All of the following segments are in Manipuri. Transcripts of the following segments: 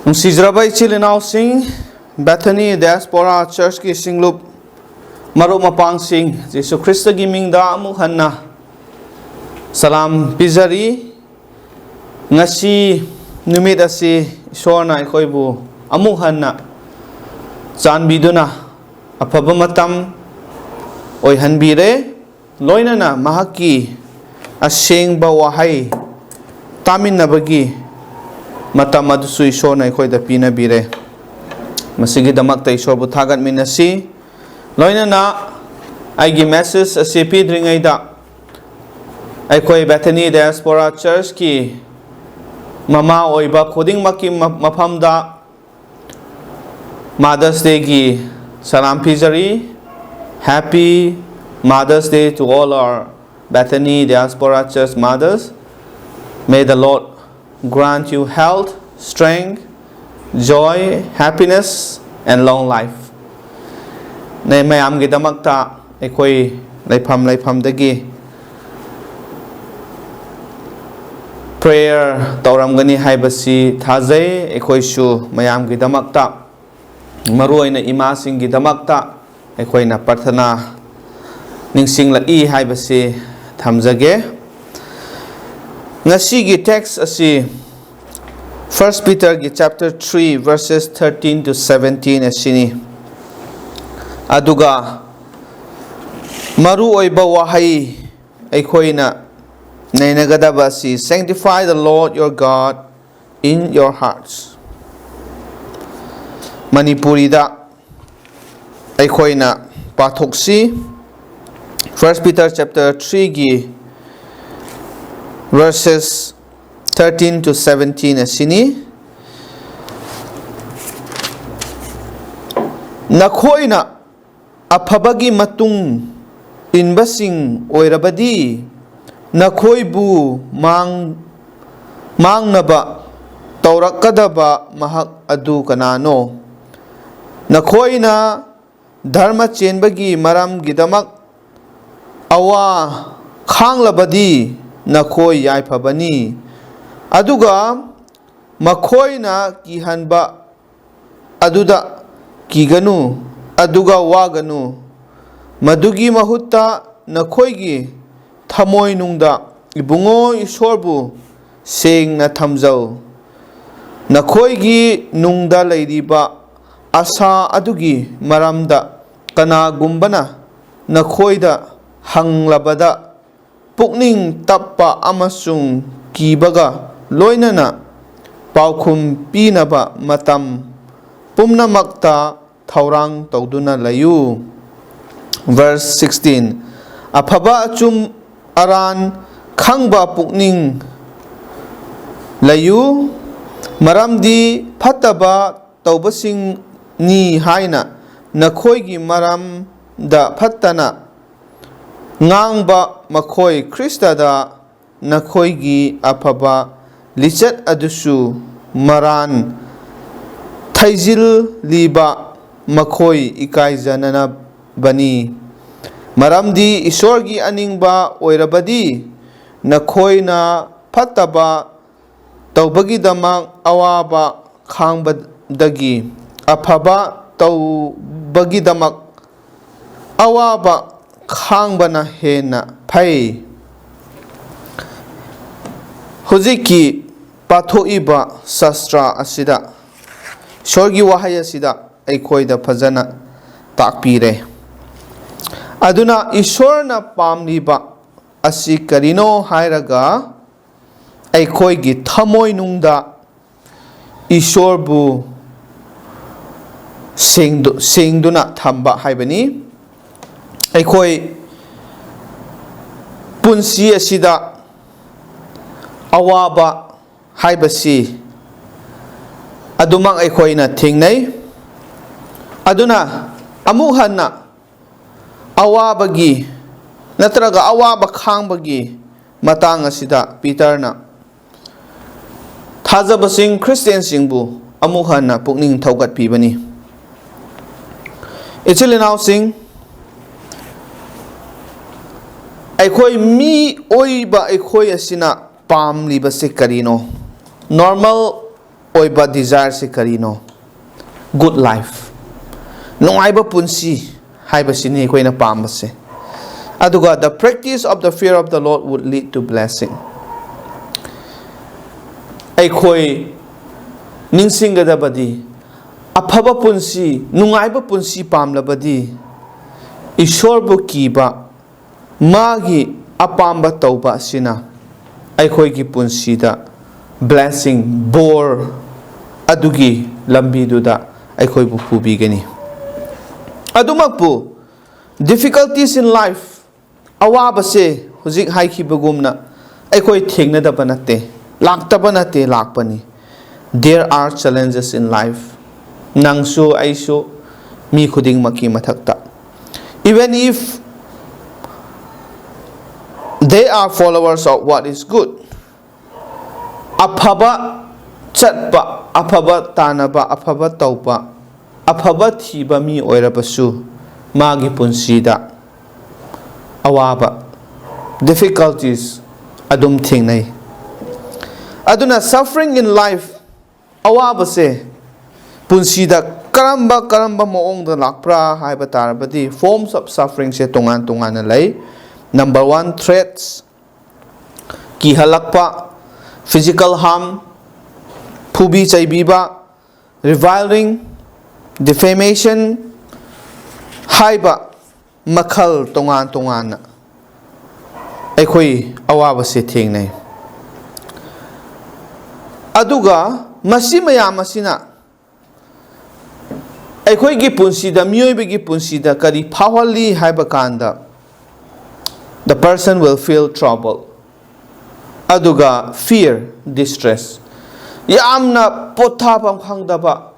Nungsijraba ichilinaw sing Bethany Diaspora Church ki singlup maru mapang sing Jesu Christ gi mingda amuk hanna salam pizari ngasi numit asi Ishorna aikoibu amuk hanna chanbiduna afaba matam oihanbire loinana mahaki asengba wahai taminabagi matam adusu Ishorna aikoida pinabire masigi damakta Isorbu thagat minasi loinana aigi message asi pidringaida aikoi Bethany Diaspora Church ki mama oiba khuding maki mafamda Mother's Day ki salam pizari. Happy Mother's Day to all our Bethany Diaspora Church mothers. May the Lord grant you health, strength, joy, happiness, and long life. Nay mayam gi damakta aikoi laifam dagi prayer tauramgani haibasi thazai aikoi shu mayam gi damakta maruoina ima sing gi damakta aikoi na parthana ningsing la I haibasi thamjage ngasi gi text asi 1 Peter gi chapter 3 verses 13 to 17 asini aduga maru oiba wahai aikoina nainagadaba si sanctify the Lord your God in your hearts. Manipuri da aikoina pathoksi 1 Peter chapter 3 gi verses 13 to 17 asini Nakhoina aphabagi matung inbasing oirabadi nakhoibu mangnaba taurakadaba mahak adu kanano nakhoina dharma chenbagi maram gidamak awa khanglabadi nakhoi yaiphabani aduga makhoina kihanba aduda kiganu aduga waganu madugi mahutta nakhoigi Thamoi Nungda Ibungo Isorbu Shengna Thamjou Nakhoigi Nungda leiriba asa adugi maramda kanagumbana nakhoida hanglabada pukning tappa amasung kibaga loinana paukhum pinaba matam pumnamakta thaurang tawduna layu. Verse 16 Aphaba achum aran khangba pukning layu maramdi phataba tawbasing ni haina nakhoigi maram da phattana ngangba makhoi Krista da nakhoigi aphaba lichat adusu maran thaijil liba makhoi ikai janana bani maramdi Isorgi aningba oirabadi nakhoina phattaba tawbagi damak awaba khangbadagi aphaba tawbagi damak awaba khangbana hena phai hujiki pathoiba sastra asida Sorgi wahai asida aikoida phajana takpire aduna Isorna pamliba asi karino hairaga aikoigi Thamoi Nungda Isorbu sengduna thamba haibani aikoi punsi asida awaba haibasi adumak aikoina thingnai aduna amu hanna awabagi natraga awaba khangbagi matang asida Peterna thajabasing Christian singbu amu hanna pukning thaugat pibani ichilinaw sing aikoi mi oiba aikoi asina pam liba se karino normal oiba desire se karino good life nungaiba punsi haiba sini koi na pambase aduga the practice of the fear of the Lord would lead to blessing ai koi ningsinga da badi afaba punsi nungaiba punsi pamlabadi Isorbu kiba magi apamba tauba sina ai koi ki punsi da blessing bor adugi lambi duda ai koi bu pubi gani adumakpu difficulties in life awaba se hujik hai ki bagumna ai koi thengna da banate lakta banate lakpani there are challenges in life nangsu aisu mi khuding maki mathakta even if they are followers of what is good afaba chatpa afaba tanaba afaba taupa afaba thiba mi oirabasu magi punsida awaba difficulties adum thingnai aduna suffering in life awaba se punsida karamba moongda lakpra haiba tarabadi forms of suffering se tongan lay number 1 threats ki halakpa physical harm phubi chaibiba reviling defamation haiba makhal tongan aikhoi awaba se thengnai aduga masi mayam asina aikhoi gi punsida miyoi gi punsida kari phawali haiba kanda the person will feel trouble aduga fear distress yamna pothapam khangdaba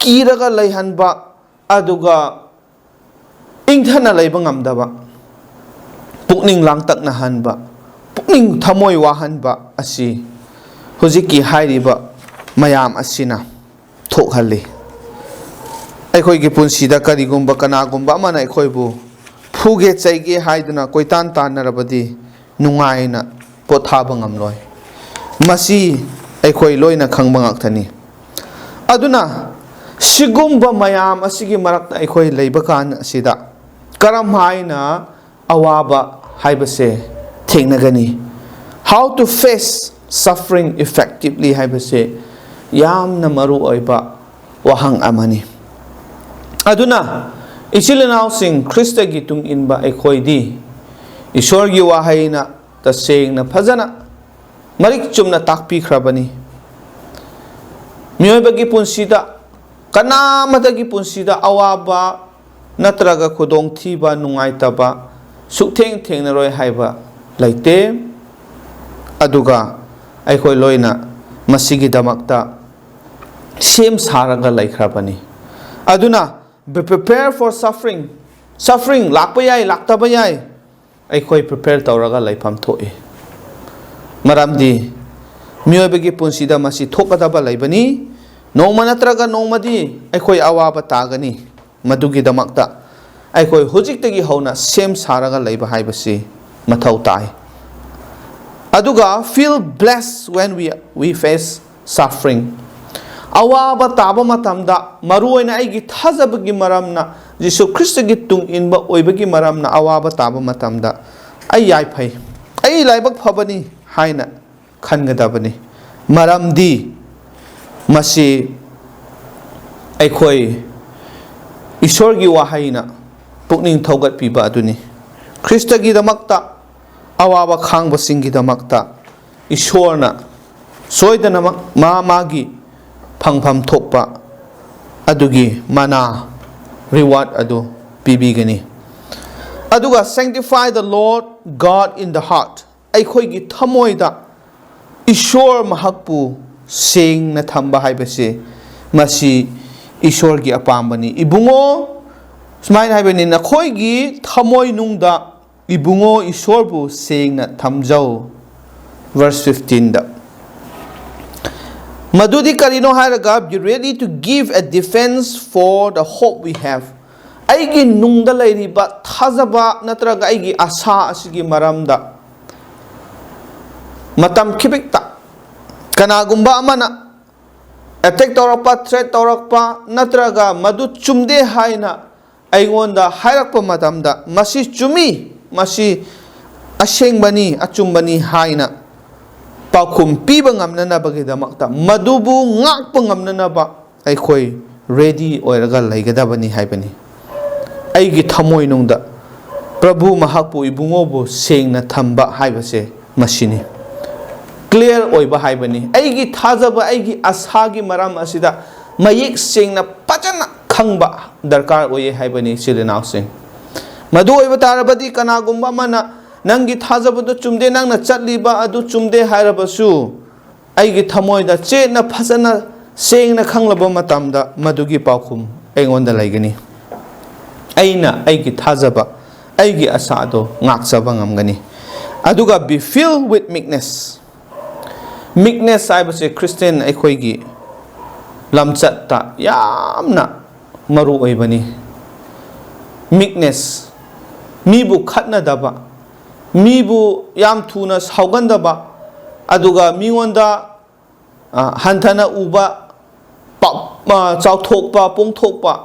kiraga laihanba aduga ingthana laiba ngamdaba pukning langtakna hanba pukning thamoi wahanba asi hujiki hairiba mayam asina thokhalli aikhoi gi punsida karigumba kanagumba amana aikhoi bu phuge chaige haiduna koitan tanarabadi nungaina pothaba ngamloi masi aikhoi loina khangba ngakthani aduna sigumba mayam asigi marakta aikhoi leiba kan asida karam haina awaba haibase thengnagani how to face suffering effectively haibase yamna maru oiba wahang amani aduna ichilinaw sing Krista gi tung inba aikhoi di Isor gi wahaina ta Shengna phajana marik chumna takpi khrabani mioiba gi punsida kana mata gi punsida awaba natraga khudong thiba nungaitaba sukteng naroi haiba laite aduga aikhoi loina masigi damakta sem saraga laikhrabani aduna be prepared for suffering lakpa yai laktaba yai aikhoi prepare tawraga laifam thoi maramdi miyobegi punsida masi thokadaba laibani noma natraga nomadi aikhoi awaba tagani madugi damakta aikhoi hujiktagi hauna sem saraga laiba haibasi mathau tai aduga feel blessed when we face suffering awaba taba matamda maruoina aigi thajabagi maramna Jisu Krista gi tung inba oibagi maramna awaba taba matamda ai yai phai ai laibak phabani haina khangadabani maramdi masi aikhoi Isor gi wahaina pukning thogat piba aduni Krista gi damakta awaba khangba singi damakta Isorna soidana magi phangpham thokpa adugi mana reward adu pibigani aduga sanctify the Lord God in the heart aikhoi gi thamoi da Isor mahakpu Shengna thamba haibase masi Isor gi apambani Ibungo smain haibani Nakhoigi Thamoi Nungda Ibungo Isorbu Shengna Thamjou verse 15 da Madudi karino haraga be ready to give a defense for the hope we have aigi nungda lairiba thajaba natraga aigi asa asigi maramda matam khibikta kanagumba amana attack taurakpa threat taurakpa natraga madu chumde haina aingonda hairakpa matamda masi chumi masi ashengbani achumbani haina paukhum piba ngamnanabagidamakta madubu ngakpa ngamnanaba aikhoi ready oiraga laigadabani haibani aigi thamoi nungda Prabhu mahakpu ibungobu sengna thamba haibase masini clear oiba haibani aigi thajaba aigi asagi maram asida mayik sengna pachana khangba darkar oye haibani silinaw sing madu oiba tarabadi kanagumba mana nangi thajabadu chumde nangna chatliba adu chumde hairabasu aigi thamoida chena phasana sengna khanglaba matamda madugi paukhum aingonda laigani aina aigi thajaba aigi asado ngakchaba ngamgani aduga be filled with meekness meekness aibase Christian aikhoigi lamchatta yamna maru oibani meekness mibu khatnadaba mibu yam thuna saugandaba aduga mingonda hanthana uba chauthokpa pongthokpa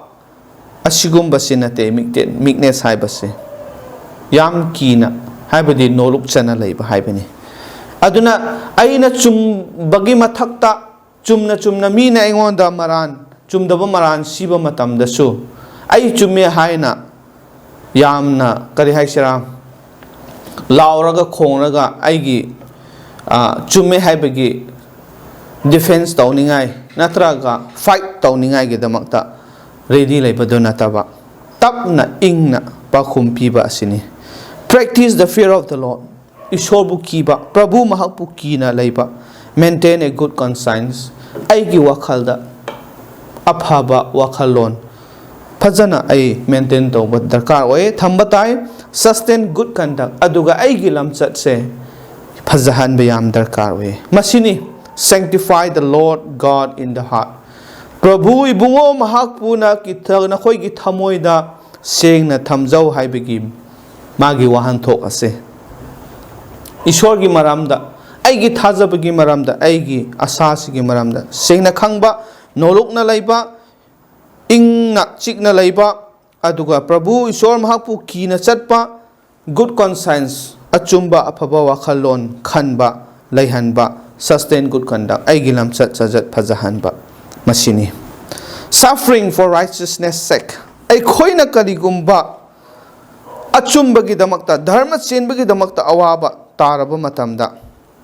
asigumba sinate meekness haibase yam kina haibadi noluk chana leiba haibani aduna aina chum bagi mathakta chumna mina aingonda maran chumdaba maran siba matamda su ai chumme haina yamna kari haisira lauraga khongraga aigi chumme haibagi defense tawningai natraga fight tawningai ge damakta ready leibado nataba tapna ingna pakhum piba asini practice the fear of the Lord Isorbu kiba Prabhu mahakpu kina leiba maintain a good conscience aigi wakhalda aphaba wakhalon phajana ai maintain tawba darkar oye thamba tai sustain good conduct aduga aigi lamchat se phajahan bayam darkar oye masini sanctify the Lord God in the heart Prabhu ibungo mahakpu na Nakhoigi thamoida Shengna Thamjou haibagi magi wahanthok ase Isorgi maramda aigi thajabagi maramda aigi asasigi maramda Shengna khangba nolokna laiba ingna chikna laiba aduga Prabhu Isor mahakpu kina chatpa good conscience achumba aphaba wakhalon khanba laihanba sustain good conduct aigi lamchat chajat phajahanba masini suffering for righteousness sake aikhoina karigumba achumbagi damakta dharma chenbagi damakta awaba taraba matamda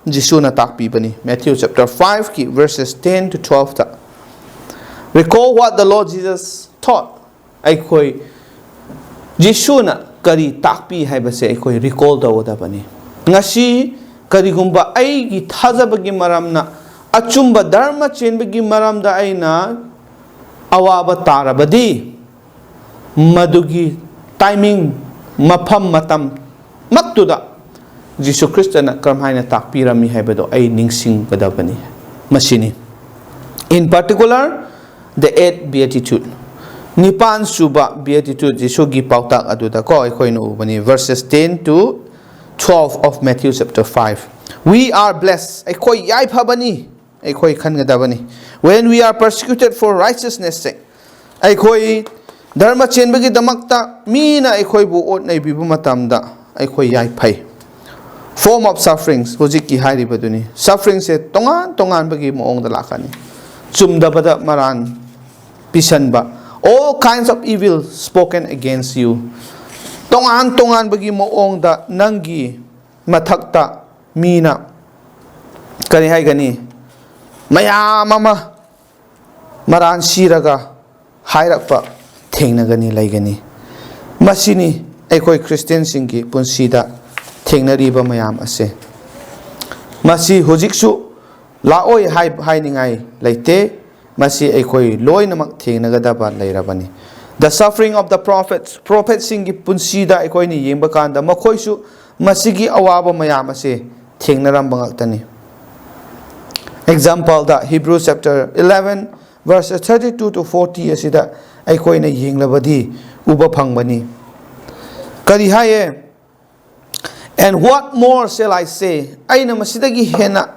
Jisuna takpibani Matthew chapter 5 ki verses 10 to 12 ta recall what the Lord Jesus taught aikoi Jisuna kari takpi haibase aikoi recall dawdabani ngasi karigumba aigi thajabagi maramna achumba dharma chenbagi maramda aina awaba tarabadi madugi timing mafam matam maktuda Jisu Kristana karamhaina takpirami haibado ai ningsing gadabani masini in particular the 8th beatitude nipan suba beatitude Jisu gi pautak aduda ko aikhoina ubani verses 10 to 12 of Matthew chapter 5 we are blessed aikoi yai phabani aikoi khangadabani when we are persecuted for righteousness sake aikoi dharma chenbagi damakta mina aikoi bu ot nei bibu matamda aikoi yai phai form of sufferings hojiki hairibaduni suffering se tongan bagi moong da lakani chumdabada maran pisanba all kinds of evil spoken against you tongan bagi moong da nangi mathakta mina kani haigani mayam ama maran siraga hairakpa thengnagani laigani masini aikoi Christian singi punsida thengnariba mayam ase masi hojiksu laoi hainingai laite masi aikoi loinamak thengnagadaba lairabani the suffering of the prophets singi punsida aikoi ni yengba kanda makhoisu masigi awaba mayam ase thengnaram bangaktani example da Hebrews chapter 11 verses 32 to 40 asida aikoina yenglabadi uba phangbani kari haye and what more shall I say aina masidagi hena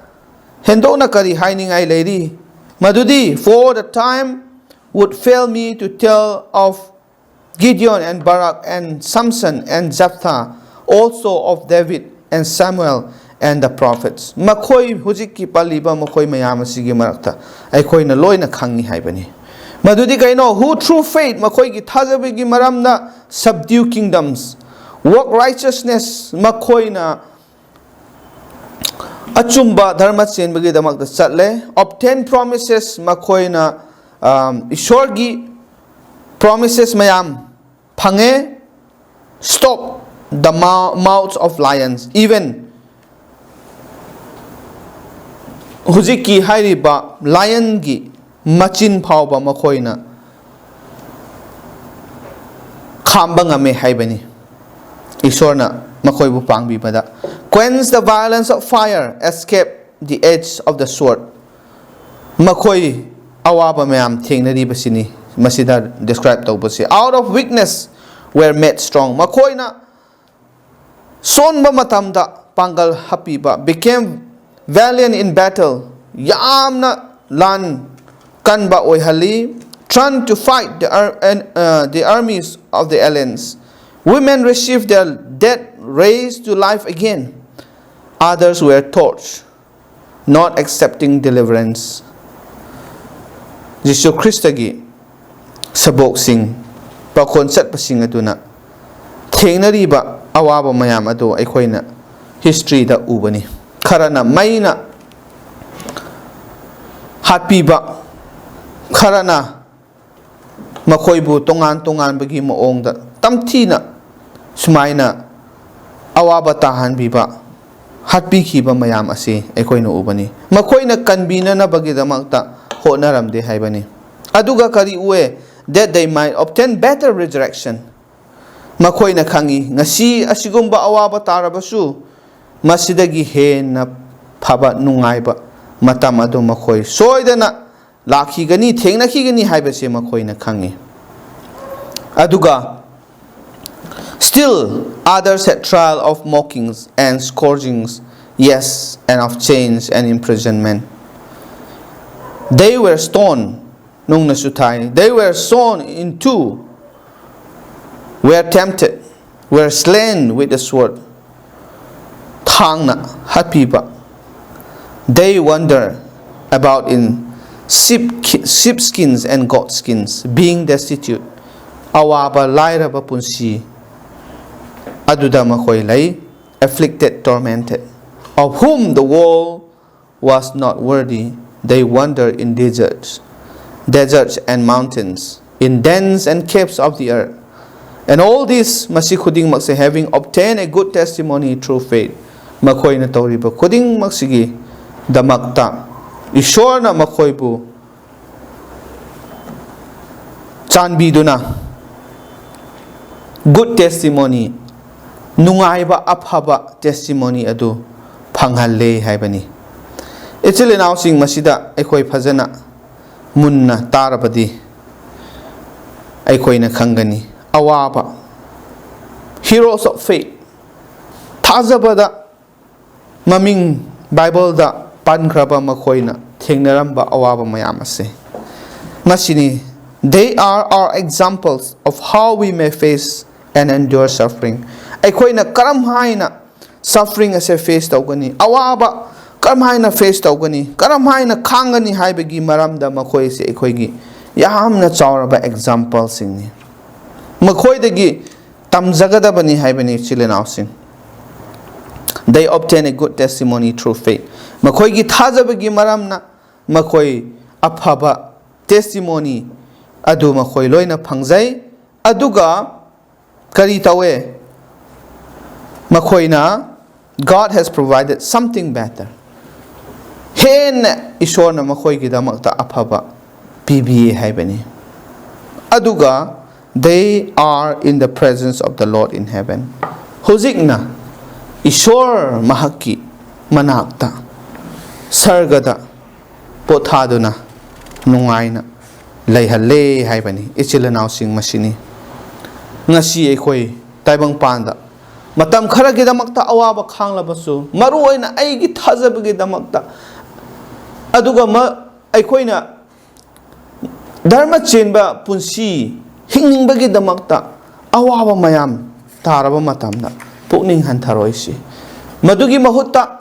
hendona kari hainingai leiri Madudi, for the time would fail me to tell of Gideon and Barak and Samson and Jephthah, also of David and Samuel and the prophets. Makhoi hujiki paliba makhoi mayam asigi marakta aikoi na loina khangni haibani. Madudi kaino who through faith makhoi ki thajabigi maramna subdue kingdoms, work righteousness makhoi na achumba dharma chenbagi damakta chatle, obtain promises makhoi na Isorgi promises mayam phange, stop the mouths of lions, even hujiki hairiba lion gi machin phawba makhoina khamba ngame haibani. Isorna makhoi bu pangbi bada, quench the violence of fire, escape the edge of the sword. Makhoi awaba mayam thengnari basini masida describe tawbasi. Out of weakness were made strong. Makoina sonba matamda pangal hapiba, became valiant in battle. Yamna lan kanba oihali, trying to fight the armies of the aliens. Women received their dead raised to life again. Others were tortured, not accepting deliverance. Jesus Christagi sabok sing pakon sat pasing aduna thengnariba awaba mayam ado aikhoina history da ubani. Kharana maina hatpiba, kharana makhoibu tongan bagi moong da tamthina sumaina awaba tahan biba hatpi khiba mayam ase aikhoina ubani. Makhoina kanbina na bagi damakta honaramde haibani. Aduga kari uwe that they might obtain better resurrection. Makhoina khangi ngasi asigumba awaba tarabasu masidagi hena phaba nungaiba matam adu makhoi soidana lakhigani thengnakigani haibase makhoina khangi. Aduga still others had trial of mockings and scourgings, yes, and of chains and imprisonment. They were stoned, Nungna Sutai. They were sawn in two, were tempted, were slain with the sword. Thangna hapiba. They wander about in sheepskins and goatskins, being destitute. Awaba lairaba punsi. Aduda makhoi lai, afflicted, tormented, of whom the world was not worthy. They wander in deserts and mountains, in dens and caves of the earth. And all this masikuding makse having obtained a good testimony through faith. Makhoi na tauriba kuding maksigi damakta Ishor na makhoi bu chanbiduna good testimony nungaiba aphaba testimony adu phanghalle haibani. Ichile now sing masida aikoi phajana munna tarabadi aikoi na khangani awaba heroes of faith thazabada maming Bible da pankraba makhoi na thengnaramba awaba mayam ase masini. They are our examples of how we may face and endure suffering. Aikoi na karam haina suffering ase face tawgani awaba karam haina face tawgani karam haina khangani haibagi maramda makhoi se aikhoigi yamna chawraba example singni makhoi dagi tamjagadabani haibani chilenau sing. They obtain a good testimony through faith. Makhoi gi thajabagi maramna makhoi aphaba testimony adu makhoi loina phangjai. Aduga kari tawe makhoi na God has provided something better. Hen Ishor na makhoi gi damakta aphaba pibi haibani. Aduga they are in the presence of the Lord in heaven. Huzikna Ishor mahaki manakta sargada pothaduna nungaina leihalle haibani. Ichilanau sing masini ngasi aikoi taibang panda matam khara gi damakta awaba khanglabasu maru oina aigi thajabagi damakta aduga ꯑꯩꯈꯣꯏꯅ ꯙꯔꯃ ꯆꯦꯟꯕ ꯄꯨꯟꯁꯤ ꯍꯤꯡꯅꯤꯡꯕꯒꯤꯗꯃꯛꯇ ꯑꯋꯥꯕ ꯃꯌꯥꯝ ꯇꯥꯔꯕ ꯃꯇꯝꯗ ꯄꯨꯛꯅꯤꯡ ꯍꯟꯊꯔꯣꯏꯁꯤ ꯃꯗꯨꯒꯤ ꯃꯍꯨꯠꯇ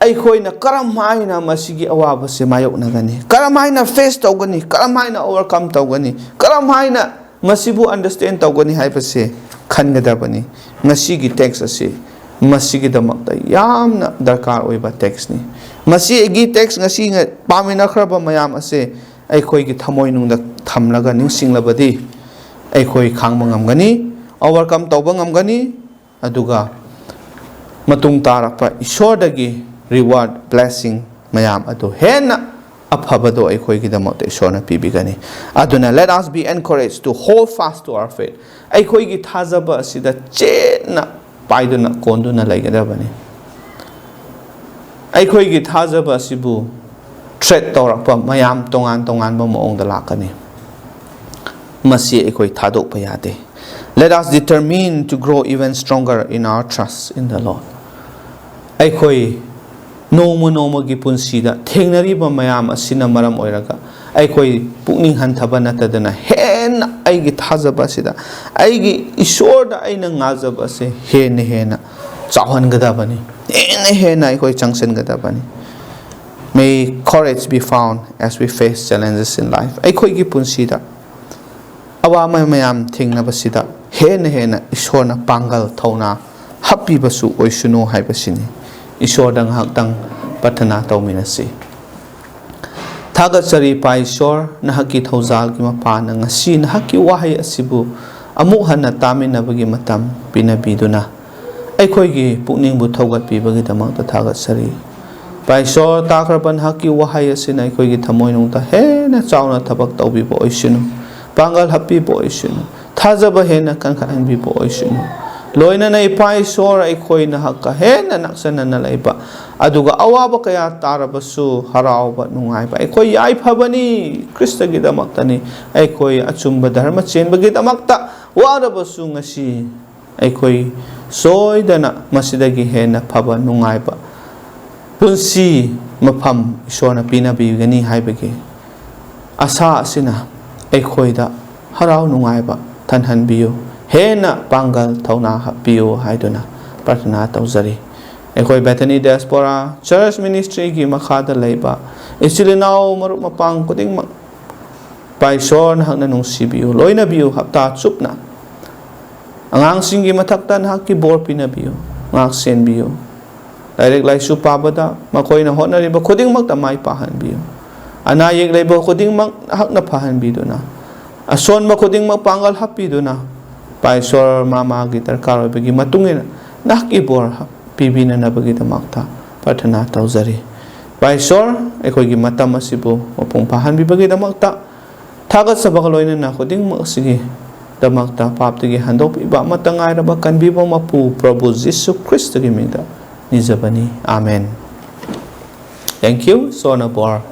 ꯑꯩꯈꯣꯏꯅ ꯀꯔꯝ ꯍꯥꯏꯅ ꯃꯁꯤꯒꯤ ꯑꯋꯥꯕꯁꯦ ꯃꯥꯌꯣꯛꯅꯒꯅꯤ ꯀꯔꯝ ꯍꯥꯏꯅ ꯐꯦꯁ ꯇꯧꯒꯅꯤ ꯀꯔꯝ ꯍꯥꯏꯅ ꯑꯣꯚꯔꯀꯝ ꯇꯧꯒꯅꯤ ꯀꯔꯝ ꯍꯥꯏꯅ ꯃꯁꯤꯕꯨ ꯑꯟꯗꯔꯁꯇꯦꯟ ꯇꯧꯒꯅꯤ ꯍꯥꯏꯕꯁꯦ ꯈꯟꯒꯗꯕꯅꯤ ꯉꯁꯤꯒꯤ ꯇꯦꯛꯁ ꯑꯁꯤ ꯃꯁꯤꯒꯤꯗꯃꯛꯇ ꯌꯥꯝꯅ ꯗꯔꯀꯥꯔ ꯑꯣꯏꯕ ꯇꯦꯛꯁꯅꯤ ꯃꯁꯤꯒꯤ ꯇꯦꯛꯁ ꯉꯁꯤ ꯄꯥꯃꯤꯟꯅꯈ꯭ꯔꯕ ꯃꯌꯥꯝ ꯑꯁꯦ ꯑꯩꯈꯣꯏꯒꯤ ꯊꯃꯣꯏꯅꯨꯡꯗ ꯊꯝꯂꯒ ꯅꯤꯡꯁꯤꯡꯂꯕꯗꯤ ꯑꯩꯈꯣꯏ ꯈꯥꯡꯕ ꯉꯝꯒꯅꯤ ꯑꯣꯚꯔꯀꯝ ꯇꯧꯕ ꯉꯝꯒꯅꯤ ꯑꯗꯨꯒ ꯃꯇꯨꯡ ꯇꯥꯔꯛꯄ ꯏꯁꯣꯔꯗꯒꯤ ꯔꯤꯋꯥꯔꯗ ꯕ꯭ꯂꯦꯁꯤꯡ ꯃꯌꯥꯝ ꯑꯗꯨ ꯍꯦꯟꯅ ꯑꯐꯕꯗꯣ ꯑꯩꯈꯣꯏꯒꯤꯗꯃꯛꯇ ꯏꯁꯣꯔꯅ ꯄꯤꯕꯤꯒꯅꯤ ꯑꯗꯨꯅ let us be encouraged to hold fast to our faith ꯑꯩꯈꯣꯏꯒꯤ ꯊꯥꯖꯕ ꯑꯁꯤꯗ ꯆꯦꯠꯅ ꯄꯥꯏꯗꯨꯅ ꯀꯣꯟꯗꯨꯅ ꯂꯩꯒꯗꯕꯅꯤ ꯑꯩꯈꯣꯏꯒꯤ ꯊꯥꯖꯕ ꯑꯁꯤꯕꯨ ꯊ꯭ꯔꯦꯠ ꯇꯧꯔꯛꯄ ꯃꯌꯥꯝ ꯇꯣꯉꯥꯟ ꯇꯣꯉꯥꯟꯕ ꯃꯑꯣꯡꯗ ꯂꯥꯛꯀꯅꯤ ꯃꯁꯤ ꯑꯩꯈꯣꯏ ꯊꯥꯗꯣꯛꯄ ꯌꯥꯗꯦ let us determine to grow even stronger in our trust in the Lord ꯑꯩꯈꯣই ꯅꯣꯡꯃ ꯅꯣꯡꯃꯒꯤ ꯄꯨꯟꯁꯤꯗ ꯊꯦꯡꯅꯔꯤꯕ ꯃꯌꯥꯝ ꯑꯁꯤꯅ ꯃꯔꯝ ꯑꯣꯏꯔꯒ ꯑꯩꯈꯣꯏ ꯄꯨꯛꯅꯤꯡ ꯍꯟꯊꯕ ꯅꯠꯇꯗꯅ ꯍꯦꯟꯅ ꯑꯩꯒꯤ ꯊꯥꯖꯕ ꯑꯁꯤꯗ ꯑꯩꯒꯤ ꯏꯁꯣꯔꯗ ꯑꯩꯅ ꯉꯥꯖꯕ ꯑꯁꯤ ꯍꯦꯟꯅ ꯆꯥꯎꯍꯟꯒꯗꯕꯅꯤ ꯍꯦꯟꯅ ꯑꯩꯈꯣꯏ ꯆꯪꯁꯤꯟꯒꯗꯕꯅꯤ may courage be found as we face challenges in life ꯑꯩꯈꯣꯏꯒꯤ ꯄꯨꯟꯁꯤꯗ ꯑꯋꯥꯕ ꯃꯌꯥꯝ ꯊꯦꯡꯅꯕꯁꯤꯗ ꯍꯦꯟꯅ ꯏꯁꯣꯔꯅ ꯄꯥꯡꯒꯜ ꯊꯧꯅꯥ ꯍꯥꯞꯄꯤꯕꯁꯨ ꯑꯣꯏꯁꯅꯨ ꯍꯥꯏꯕꯁꯤꯅꯤ ꯏꯁꯣꯔꯗ ꯉꯥꯏꯍꯥꯛꯇꯪ ꯄ꯭ꯔꯊꯅꯥ ꯇꯧꯃꯤꯟꯅꯁꯤ ꯊꯥꯒꯠꯆꯔꯤ ꯄꯥ ꯏꯁꯣꯔ ꯅꯍꯥꯛꯀꯤ ꯊꯧꯖꯥꯜꯒꯤ ꯃꯄꯥꯅ ꯉꯁꯤ ꯅꯍꯥꯛꯀꯤ ꯋꯥꯍꯩ ꯑꯁꯤꯕꯨ ꯑꯃꯨꯛ ꯍꯟꯅ ꯇꯥꯃꯤꯟꯅꯕꯒꯤ ꯃꯇꯝ ꯄꯤꯅꯕꯤꯗꯨꯅ ꯑꯩꯈꯣꯏꯒꯤ ꯄꯨꯛꯅꯤꯡꯕꯨ ꯊꯧꯒꯠꯄꯤꯕꯒꯤꯗꯃꯛꯇ ꯊꯥꯒꯠꯆꯔꯤ ꯄꯥ ꯏꯁꯣꯔ ꯇꯥꯈ꯭ꯔꯕ ꯅꯍꯥꯛꯀꯤ ꯋꯥꯍꯩ ꯑꯁꯤꯅ ꯑꯩꯈꯣꯏꯒꯤ ꯊꯃꯣꯏꯅꯨꯡꯗ ꯍꯦꯟꯅ ꯆꯥꯎꯅ ꯊꯕꯛ ꯇꯧꯕꯤꯕ ꯑꯣꯏꯁꯅꯨ ꯄꯥꯡꯒꯜ ꯍꯥꯞꯄꯤꯕ ꯑꯣꯏꯁꯅꯨ ꯊꯥꯖꯕ ꯍꯦꯟꯅ ꯀꯟꯈꯠꯍꯟꯕꯤꯕ ꯑꯣꯏꯁꯅꯨ ꯂꯣꯏꯅꯅ ꯏꯄꯥ ꯏꯁꯣꯔ ꯑꯩꯈꯣꯏ ꯅꯍꯥꯛꯀ ꯍꯦꯟꯅ ꯅꯛꯁꯟꯅꯅ ꯂꯩꯕ ꯑꯗꯨꯒ ꯑꯋꯥꯕ ꯀꯌꯥ ꯇꯥꯔꯕꯁꯨ ꯍꯔꯥꯎꯕ ꯅꯨꯡꯉꯥꯏꯕ ꯑꯩꯈꯣꯏ ꯌꯥꯏꯐꯕꯅꯤ ꯈ꯭ꯔꯤꯁꯇꯒꯤꯗꯃꯛꯇꯅꯤ ꯑꯩꯈꯣꯏ ꯑꯆꯨꯝꯕ ꯙꯔꯃ ꯆꯦꯟꯕꯒꯤꯗꯃꯛꯇ ꯋꯥꯔꯕꯁꯨ ꯉꯁꯤ ꯑꯩꯈꯣꯏ ꯁꯣꯏꯗꯅ ꯃꯁꯤꯗꯒꯤ ꯍꯦꯟꯅ ꯐꯕ ꯅꯨꯡꯉꯥꯏꯕ ꯄꯨꯟꯁꯤ ꯃꯐꯝ ꯏꯁꯣꯔꯅ ꯄꯤꯅꯕꯤꯒꯅꯤ ꯍꯥꯏꯕꯒꯤ ꯑꯁꯥ ꯑꯁꯤꯅ ꯑꯩꯈꯣꯏꯗ ꯍꯔꯥꯎ ꯅꯨꯡꯉꯥꯏꯕ ꯊꯟꯍꯟꯕꯤꯌꯨ ꯍꯦꯟꯅ ꯄꯥꯡꯒꯜ ꯊꯧꯅꯥ ꯍꯥꯞꯄꯤꯌꯨ ꯍꯥꯏꯗꯨꯅ ꯄ꯭ꯔꯊꯅꯥ ꯇꯧꯖꯔꯤ ꯑꯩꯈꯣꯏ Bethany Diaspora ꯆꯔꯆ ꯃꯤꯅꯤꯁꯇ꯭ꯔꯤꯒꯤ ꯃꯈꯥꯗ ꯂꯩꯕ ꯏꯆꯤꯜ ꯏꯅꯥꯎ ꯃꯔꯨꯞ ꯃꯄꯥꯡ ꯈꯨꯗꯤꯡꯃꯛ ꯄꯥ ꯏꯁꯣꯔ ꯅꯍꯥꯛꯅ ꯅꯨꯡꯁꯤꯕꯤꯌꯨ ꯂꯣꯏꯅꯕꯤꯌꯨ ꯍꯞꯇꯥ ꯆꯨꯞꯅ ꯑꯉꯥꯡꯁꯤꯡꯒꯤ ꯃꯊꯛꯇ ꯅꯍꯥꯛꯀꯤ ꯕꯣꯔ ꯄꯤꯅꯕꯤꯌꯨ ꯉꯥꯛ ꯁꯦꯟꯕꯤꯌꯨ ꯂꯥꯏꯔꯤꯛ ꯂꯥꯏꯁꯨ ꯄꯥꯕꯗ ꯃꯈꯣꯏꯅ ꯍꯣꯠꯅꯔꯤꯕ ꯈꯨꯗꯤꯡꯃꯛꯇ ꯃꯥꯏ ꯄꯥꯛꯍꯟꯕꯤꯌꯨ ꯑꯅꯥ ꯑꯌꯦꯛ ꯂꯩꯕ ꯈꯨꯗꯤꯡꯃꯛ ꯅꯍꯥꯛꯅ ꯐꯍꯟꯕꯤꯗꯨꯅ ꯑꯁꯣꯟꯕ ꯈꯨꯗꯤꯡꯃꯛ ꯄꯥꯡꯒꯜ ꯍꯥꯞꯄꯤꯗꯨꯅ ꯄꯥ ꯏꯁꯣꯔ ꯃꯥꯒꯤ ꯗꯔꯀꯥꯔ ꯑꯣꯏꯕꯒꯤ ꯃꯇꯨꯡ ꯏꯟꯅ ꯅꯍꯥꯛꯀꯤ ꯕꯣꯔ ꯄꯤꯕꯤꯅꯅꯕꯒꯤꯗꯃꯛꯇ ꯄ꯭ꯔꯊꯅꯥ ꯇꯧꯖꯔꯤ ꯄꯥ ꯏꯁꯣꯔ ꯑꯩꯈꯣꯏꯒꯤ ꯃꯇꯝ ꯑꯁꯤꯕꯨ ꯃꯄꯨꯡ ꯐꯥꯍꯟꯕꯤꯕꯒꯤꯗꯃꯛꯇ ꯊꯥꯒꯠꯆꯕꯒ ꯂꯣꯏꯅꯅ ꯈꯨꯗꯤꯡꯃꯛ ꯑꯁꯤꯒꯤꯗꯃꯛꯇ ꯄꯥꯞꯇꯒꯤ ꯍꯟꯗꯣꯛꯄꯤꯕ ꯑꯃꯠꯇ ꯉꯥꯏꯔꯕ ꯀꯟꯕꯤꯕ ꯃꯄꯨ ꯄ꯭ꯔꯚꯨ ꯖꯤꯁꯨ ꯈ꯭ꯔꯤꯁꯇꯒꯤ ꯃꯤꯡꯗ ꯅꯤꯖꯕꯅꯤ ꯑꯥꯃꯦꯟ ꯊꯦꯡꯛ ꯌꯨ ꯏꯁꯣꯔꯅ ꯕꯣꯔ